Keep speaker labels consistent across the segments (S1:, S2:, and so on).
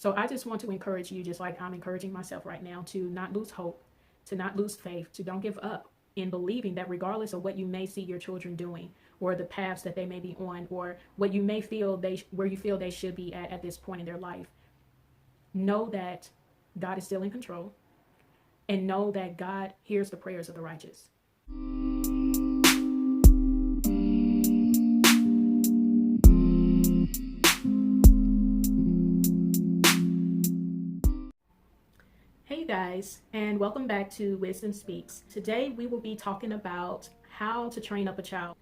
S1: So I just want to encourage you, just like I'm encouraging myself right now, to not lose hope, to not lose faith, to don't give up in believing that regardless of what you may see your children doing, or the paths that they may be on, or what you may feel where you feel they should be at this point in their life, know that God is still in control, and know that God hears the prayers of the righteous. Hey guys, and welcome back to Wisdom Speaks. Today we will be talking about how to train up a child.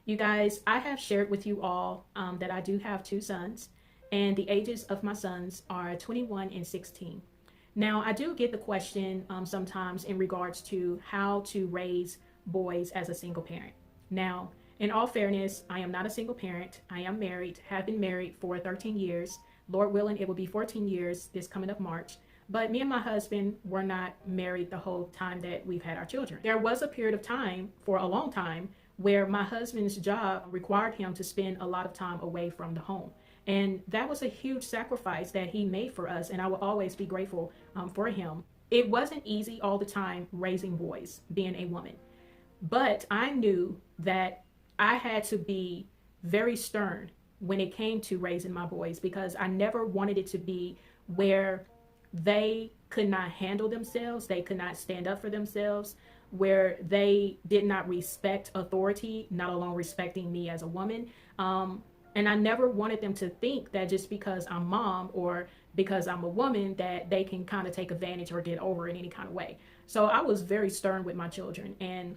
S1: You guys, I have shared with you all that I do have two sons, and the ages of my sons are 21 and 16. Now, I do get the question sometimes in regards to how to raise boys as a single parent. Now, in all fairness, I am not a single parent. I am married, have been married for 13 years. Lord willing, it will be 14 years this coming up March. But me and my husband were not married the whole time that we've had our children. There was a period of time, for a long time, where my husband's job required him to spend a lot of time away from the home. And that was a huge sacrifice that he made for us, and I will always be grateful for him. It wasn't easy all the time raising boys, being a woman. But I knew that I had to be very stern when it came to raising my boys, because I never wanted it to be where they could not handle themselves, they could not stand up for themselves, where they did not respect authority, not alone respecting me as a woman. And I never wanted them to think that just because I'm mom or because I'm a woman that they can kind of take advantage or get over in any kind of way. So I was very stern with my children, and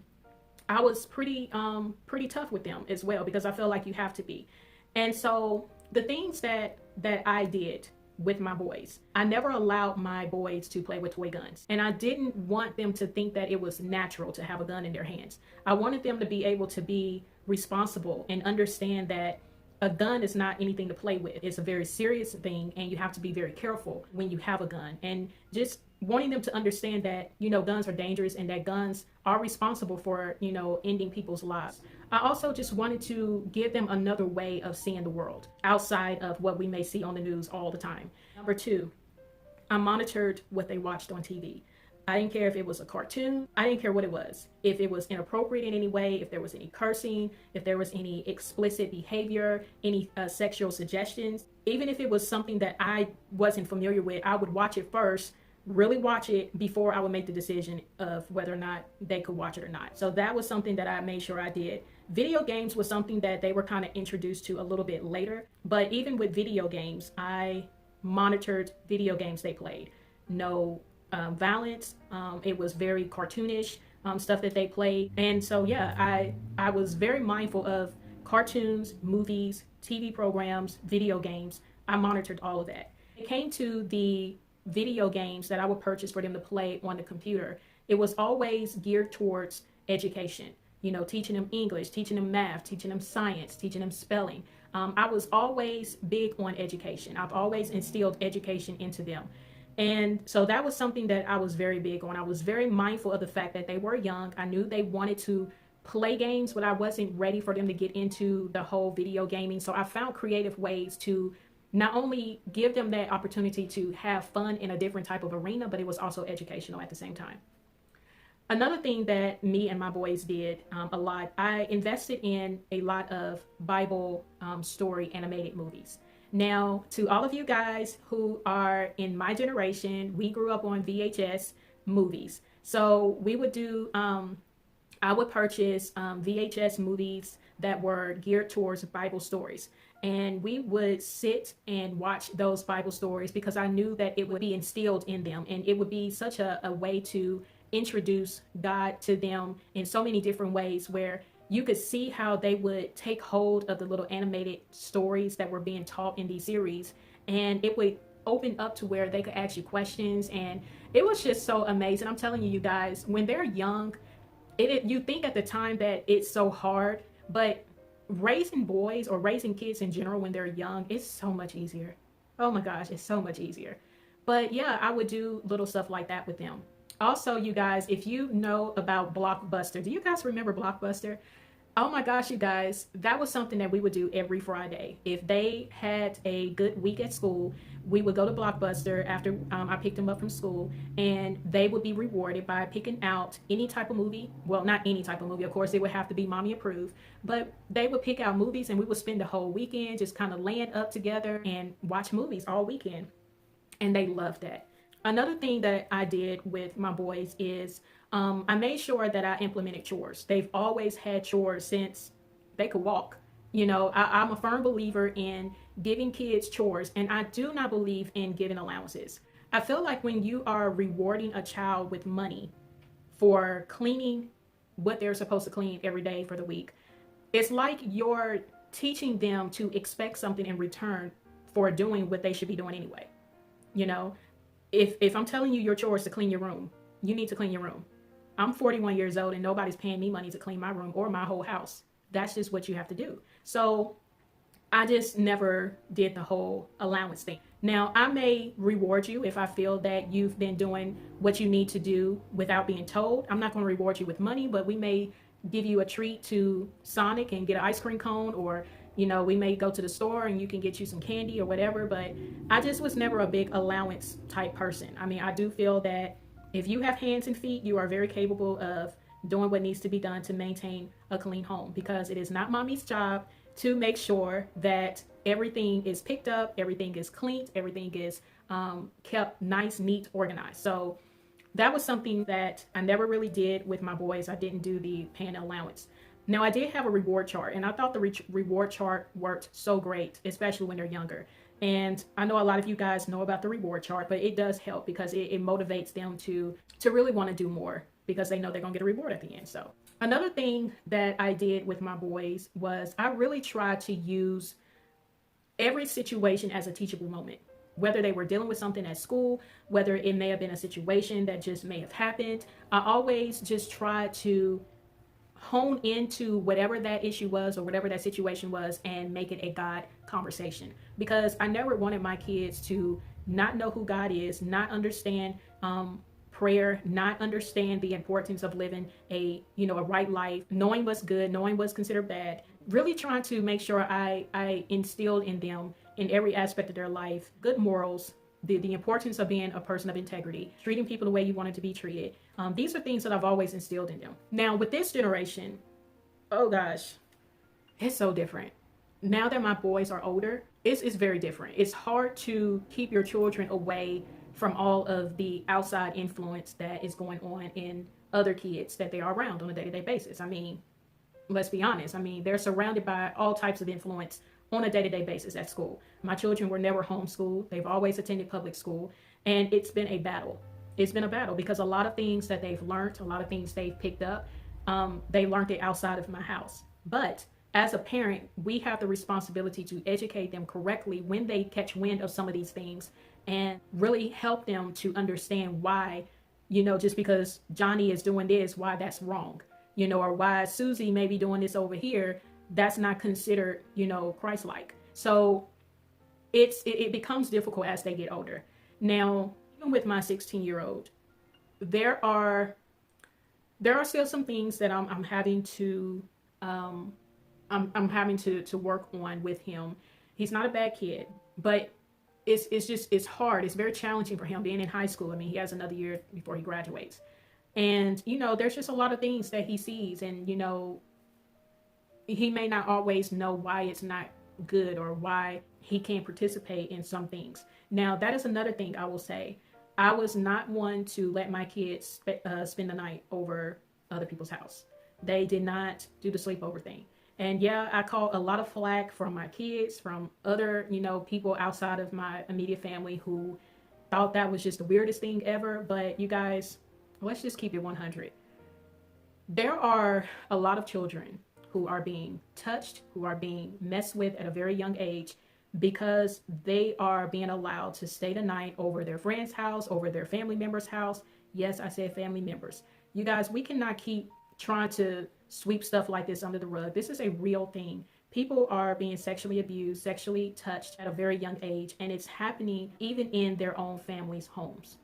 S1: I was pretty tough with them as well, because I feel like you have to be. And so the things that I did with my boys, I never allowed my boys to play with toy guns, and I didn't want them to think that it was natural to have a gun in their hands. I wanted them to be able to be responsible and understand that a gun is not anything to play with. It's a very serious thing, and you have to be very careful when you have a gun. And just wanting them to understand that, guns are dangerous, and that guns are responsible for, ending people's lives. I also just wanted to give them another way of seeing the world outside of what we may see on the news all the time. Number two, I monitored what they watched on TV. I didn't care if it was a cartoon. I didn't care what it was. If it was inappropriate in any way, if there was any cursing, if there was any explicit behavior, any sexual suggestions, even if it was something that I wasn't familiar with, I would watch it first, really watch it before I would make the decision of whether or not they could watch it or not. So that was something that I made sure I did. Video games was something that they were kind of introduced to a little bit later. But even with video games, I monitored video games they played. No violence. It was very cartoonish stuff that they played. And so, yeah, I was very mindful of cartoons, movies, TV programs, video games. I monitored all of that. It came to the video games that I would purchase for them to play on the computer. It was always geared towards education, teaching them English, teaching them math, teaching them science, teaching them spelling. I was always big on education. I've always instilled education into them. And so that was something that I was very big on. I was very mindful of the fact that they were young. I knew they wanted to play games, but I wasn't ready for them to get into the whole video gaming. So I found creative ways to not only give them that opportunity to have fun in a different type of arena, but it was also educational at the same time. Another thing that me and my boys did a lot, I invested in a lot of Bible story animated movies. Now, to all of you guys who are in my generation, we grew up on VHS movies. So we would do, I would purchase VHS movies that were geared towards Bible stories. And we would sit and watch those Bible stories because I knew that it would be instilled in them. And it would be such a way to introduce God to them in so many different ways, where you could see how they would take hold of the little animated stories that were being taught in these series, and it would open up to where they could ask you questions. And it was just so amazing. I'm telling you, you guys, when they're young, you think at the time that it's so hard, but raising boys or raising kids in general when they're young is so much easier. Oh my gosh, it's so much easier. But yeah, I would do little stuff like that with them. Also, you guys, if you know about Blockbuster, do you guys remember Blockbuster? Oh my gosh, you guys, that was something that we would do every Friday. If they had a good week at school, we would go to Blockbuster after I picked them up from school, and they would be rewarded by picking out any type of movie. Well, not any type of movie, of course, it would have to be mommy approved, but they would pick out movies, and we would spend the whole weekend just kind of laying up together and watch movies all weekend. And they loved that. Another thing that I did with my boys is I made sure that I implemented chores. They've always had chores since they could walk. I'm a firm believer in giving kids chores, and I do not believe in giving allowances. I feel like when you are rewarding a child with money for cleaning what they're supposed to clean every day for the week, it's like you're teaching them to expect something in return for doing what they should be doing anyway. You know, if I'm telling you your chore is to clean your room, you need to clean your room. I'm 41 years old and nobody's paying me money to clean my room or my whole house. That's just what you have to do. So I just never did the whole allowance thing. Now, I may reward you if I feel that you've been doing what you need to do without being told. I'm not going to reward you with money, but we may give you a treat to Sonic and get an ice cream cone, or we may go to the store and you can get you some candy or whatever. But I just was never a big allowance type person. I mean, I do feel that if you have hands and feet, you are very capable of doing what needs to be done to maintain a clean home, because it is not mommy's job to make sure that everything is picked up, everything is cleaned, everything is kept nice, neat, organized. So that was something that I never really did with my boys. I didn't do the paying allowance. Now, I did have a reward chart, and I thought the reward chart worked so great, especially when they're younger. And I know a lot of you guys know about the reward chart, but it does help because it motivates them to really want to do more, because they know they're going to get a reward at the end. So another thing that I did with my boys was I really tried to use every situation as a teachable moment. Whether they were dealing with something at school, whether it may have been a situation that just may have happened, I always just tried to hone into whatever that issue was or whatever that situation was and make it a God conversation, because I never wanted my kids to not know who God is, not understand prayer, not understand the importance of living a right life, knowing what's good, knowing what's considered bad. Really trying to make sure I instilled in them, in every aspect of their life, good morals, the importance of being a person of integrity, treating people the way you wanted to be treated. These are things that I've always instilled in them. Now, with this generation, oh gosh, it's so different. Now that my boys are older, it's very different. It's hard to keep your children away from all of the outside influence that is going on in other kids that they are around on a day-to-day basis. I mean, let's be honest. I mean, they're surrounded by all types of influence on a day-to-day basis at school. My children were never homeschooled. They've always attended public school, and it's been a battle. It's been a battle because a lot of things that they've learned, a lot of things they've picked up, they learned it outside of my house. But as a parent, we have the responsibility to educate them correctly when they catch wind of some of these things, and really help them to understand why, just because Johnny is doing this, why that's wrong, or why Susie may be doing this over here, that's not considered, Christ-like. So it becomes difficult as they get older. Now, even with my 16-year-old, there are still some things that I'm having to I'm having to work on with him. He's not a bad kid, but it's hard. It's very challenging for him being in high school. I mean, he has another year before he graduates. And, there's just a lot of things that he sees, and, he may not always know why it's not good or why he can't participate in some things. Now, that is another thing I will say. I was not one to let my kids spend the night over other people's house. They did not do the sleepover thing. And yeah, I caught a lot of flack from my kids, from other, people outside of my immediate family who thought that was just the weirdest thing ever. But you guys, let's just keep it 100. There are a lot of children who are being touched, who are being messed with at a very young age, because they are being allowed to stay the night over their friend's house, over their family member's house. Yes, I said family members. You guys, we cannot keep trying to sweep stuff like this under the rug. This is a real thing. People are being sexually abused, sexually touched at a very young age, and it's happening even in their own families' homes.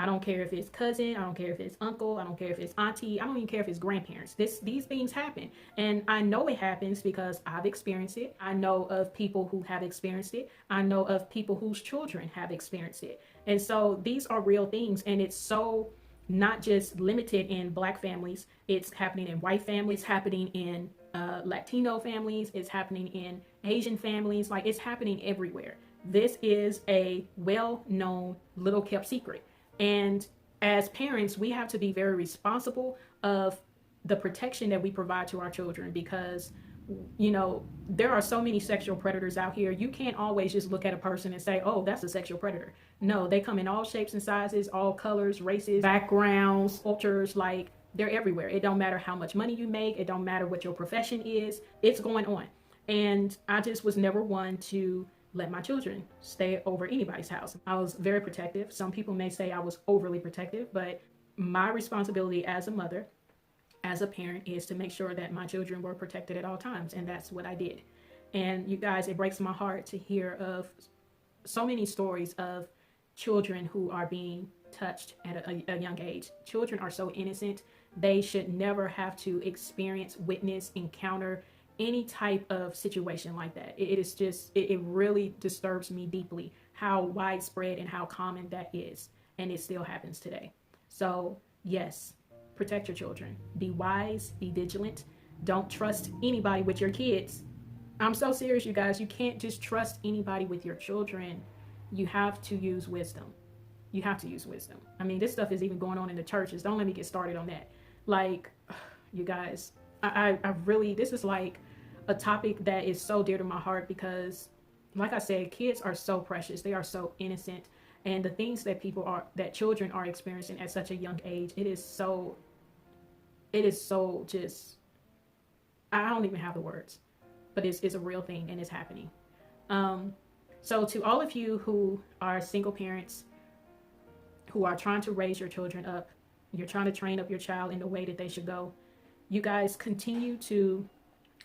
S1: I don't care if it's cousin, I don't care if it's uncle, I don't care if it's auntie, I don't even care if it's grandparents. These things happen. And I know it happens because I've experienced it. I know of people who have experienced it. I know of people whose children have experienced it. And so these are real things. And it's so not just limited in Black families, it's happening in white families, it's happening in Latino families, it's happening in Asian families, like it's happening everywhere. This is a well-known, little kept secret. And as parents, we have to be very responsible of the protection that we provide to our children, because there are so many sexual predators out here. You can't always just look at a person and say, oh, that's a sexual predator. No, they come in all shapes and sizes, all colors, races, backgrounds, cultures. Like, they're everywhere. It don't matter how much money you make. It don't matter what your profession is. It's going on. And I just was never one to let my children stay over anybody's house. I was very protective. Some people may say I was overly protective, but my responsibility as a mother, as a parent, is to make sure that my children were protected at all times. And that's what I did. And you guys, it breaks my heart to hear of so many stories of children who are being touched at a young age. Children are so innocent. They should never have to experience, witness, encounter any type of situation like that. It is just, it really disturbs me deeply how widespread and how common that is. And it still happens today. So yes, protect your children. Be wise, be vigilant. Don't trust anybody with your kids. I'm so serious, you guys. You can't just trust anybody with your children. You have to use wisdom. You have to use wisdom. I mean, this stuff is even going on in the churches. Don't let me get started on that. Like, you guys, I really, this is like a topic that is so dear to my heart because, like I said, kids are so precious. They are so innocent. And the things that children are experiencing at such a young age, it is so just, I don't even have the words, but it's a real thing and it's happening. So to all of you who are single parents, who are trying to raise your children up, you're trying to train up your child in the way that they should go, you guys continue to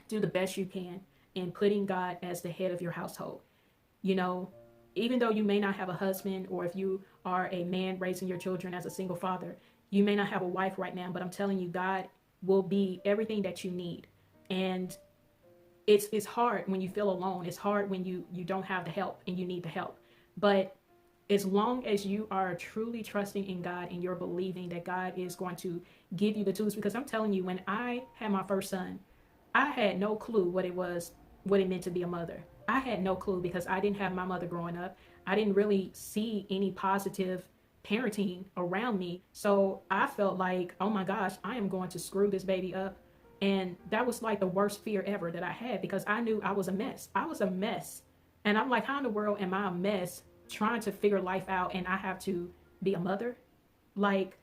S1: do the best you can in putting God as the head of your household. Even though you may not have a husband, or if you are a man raising your children as a single father, you may not have a wife right now, but I'm telling you, God will be everything that you need. And it's hard when you feel alone. It's hard when you don't have the help and you need the help. But as long as you are truly trusting in God and you're believing that God is going to give you the tools, because I'm telling you, when I had my first son, I had no clue what it meant to be a mother. I had no clue because I didn't have my mother growing up. I didn't really see any positive parenting around me. So I felt like, oh my gosh, I am going to screw this baby up. And that was like the worst fear ever that I had, because I knew I was a mess. I was a mess. And I'm like, how in the world am I a mess trying to figure life out and I have to be a mother? Like,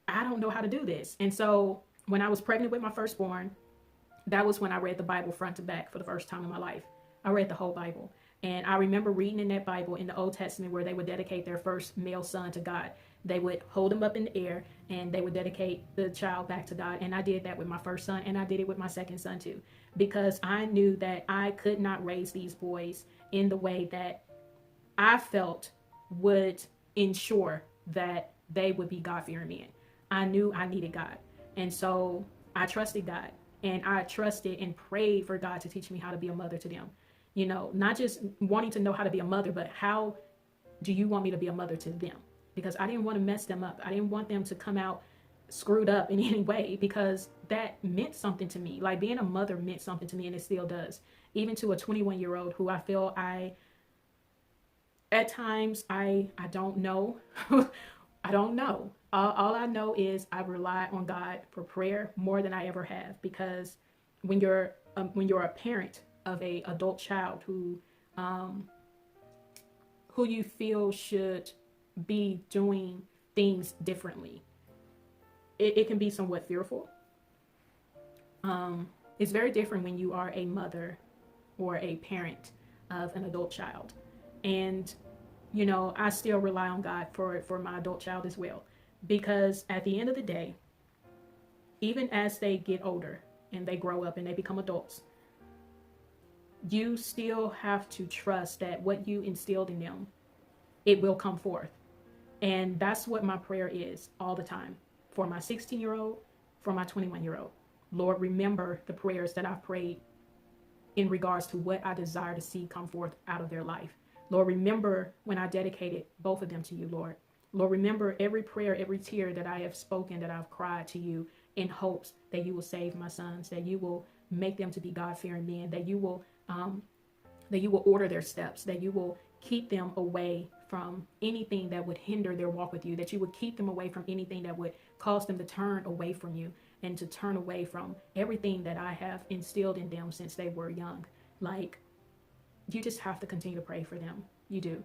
S1: I don't know how to do this. And so when I was pregnant with my firstborn, that was when I read the Bible front to back for the first time in my life. I read the whole Bible. And I remember reading in that Bible in the Old Testament where they would dedicate their first male son to God. They would hold him up in the air and they would dedicate the child back to God. And I did that with my first son, and I did it with my second son too, because I knew that I could not raise these boys in the way that I felt would ensure that they would be God-fearing men. I knew I needed God. And so I trusted God, and I trusted and prayed for God to teach me how to be a mother to them. Not just wanting to know how to be a mother, but how do you want me to be a mother to them? Because I didn't want to mess them up. I didn't want them to come out screwed up in any way, because that meant something to me. Like, being a mother meant something to me, and it still does. Even to a 21-year-old who I feel at times, I don't know. I don't know. All I know is I rely on God for prayer more than I ever have, because when you're a parent of a adult child who you feel should be doing things differently, it can be somewhat fearful. It's very different when you are a mother or a parent of an adult child. And, I still rely on God for my adult child as well. Because at the end of the day, even as they get older and they grow up and they become adults, you still have to trust that what you instilled in them, it will come forth. And that's what my prayer is all the time for my 16-year-old, for my 21-year-old. Lord, remember the prayers that I've prayed in regards to what I desire to see come forth out of their life. Lord, remember when I dedicated both of them to you, Lord. Lord, remember every prayer, every tear that I have spoken, that I've cried to you in hopes that you will save my sons, that you will make them to be God-fearing men, that you will order their steps, that you will keep them away from anything that would hinder their walk with you, that you would keep them away from anything that would cause them to turn away from you and to turn away from everything that I have instilled in them since they were young. Like, you just have to continue to pray for them. You do.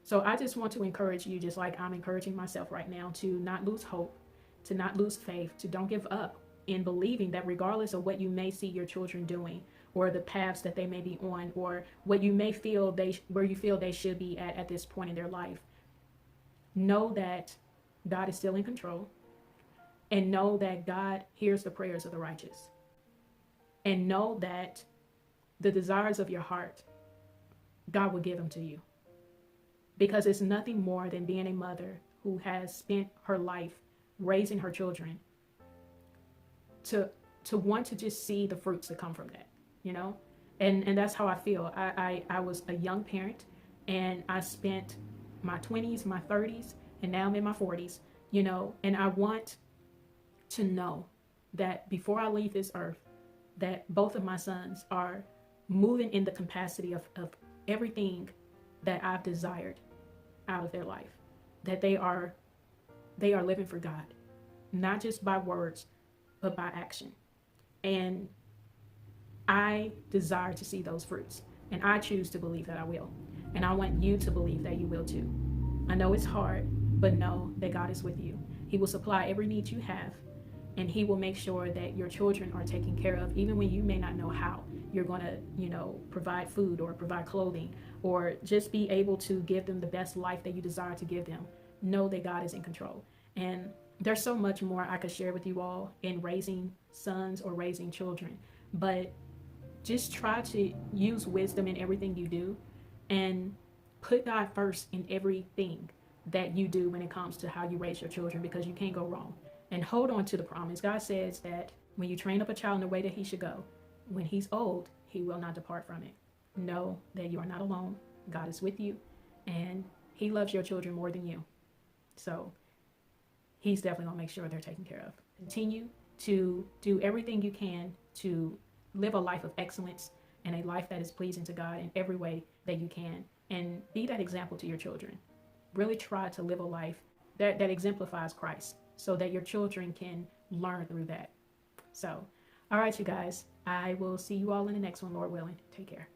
S1: So I just want to encourage you, just like I'm encouraging myself right now, to not lose hope, to not lose faith, to don't give up in believing that regardless of what you may see your children doing, or the paths that they may be on, or what you may feel where you feel they should be at this point in their life, know that God is still in control, and know that God hears the prayers of the righteous, and know that the desires of your heart, God will give them to you, because it's nothing more than being a mother who has spent her life raising her children to want to just see the fruits that come from that, you know? And that's how I feel. I was a young parent, and I spent my 20s, my 30s, and now I'm in my 40s, you know, and I want to know that before I leave this earth, that both of my sons are moving in the capacity of everything that I've desired out of their life, that they are living for God, not just by words, but by action. And I desire to see those fruits, and I choose to believe that I will. And I want you to believe that you will too. I know it's hard, but know that God is with you. He will supply every need you have, and he will make sure that your children are taken care of, even when you may not know how. You're going to, you know, provide food or provide clothing, or just be able to give them the best life that you desire to give them. Know that God is in control. And there's so much more I could share with you all in raising sons or raising children, but just try to use wisdom in everything you do, and put God first in everything that you do when it comes to how you raise your children, because you can't go wrong. And hold on to the promise. God says that when you train up a child in the way that he should go, when he's old, he will not depart from it. Know that you are not alone. God is with you, and he loves your children more than you. So he's definitely going to make sure they're taken care of. Continue to do everything you can to live a life of excellence and a life that is pleasing to God in every way that you can, and be that example to your children. Really try to live a life that exemplifies Christ, so that your children can learn through that. So, all right, you guys, I will see you all in the next one, Lord willing. Take care.